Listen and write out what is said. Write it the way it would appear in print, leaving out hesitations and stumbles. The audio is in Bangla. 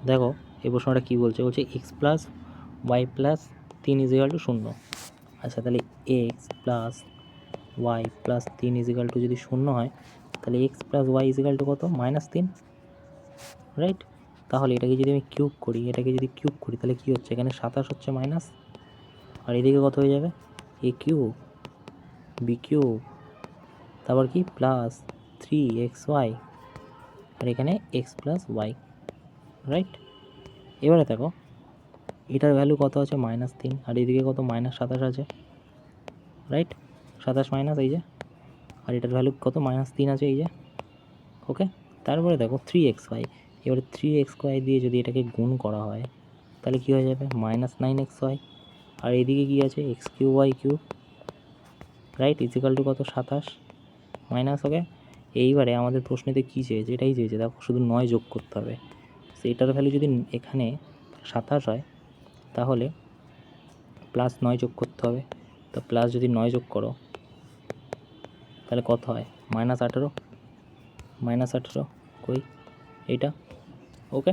দেখো এই প্রশ্নটা কী বলছে, বলছে x plus y plus 3 is equal to 0। আচ্ছা, তাহলে x plus y plus 3 is equal to যদি 0 হয়, তাহলে x plus y is equal to কত? -3, রাইট? তাহলে এটাকে যদি আমি কিউব করি, তাহলে কী হচ্ছে? এখানে 27 হচ্ছে মাইনাস, আর এদিকে কত হয়ে যাবে? এ কিউব বি কিউব, তারপর কি প্লাস 3xy, আর এখানে এক্স প্লাস ওয়াই, রাইট? এবারে দেখো এটার ভ্যালু কত আছে? -3, আর এদিকে কত? -27 আছে, রাইট? 27 মাইনাস এই যে, আর এটার ভ্যালু কত? -3 আছে এই যে, ওকে? তারপরে দেখো 3xy, এবারে 3xy দিয়ে যদি এটাকে গুণ করা হয় তাহলে কী হয়ে যাবে? -9xy, আর এদিকে কী আছে? X cube y cube, right? Is equal to কত? 27 মাইনাস, ওকে? এইবারে আমাদের প্রশ্নেতে কী চেয়েছে? এটাই চেয়েছে, দেখো শুধু 9 যোগ করতে হবে। এটার ভ্যালু যদি এখানে 27 হয় তাহলে +9 যোগ করতে হবে। তো প্লাস যদি 9 যোগ করো তাহলে কত হয়? -18, কই এইটা, ওকে?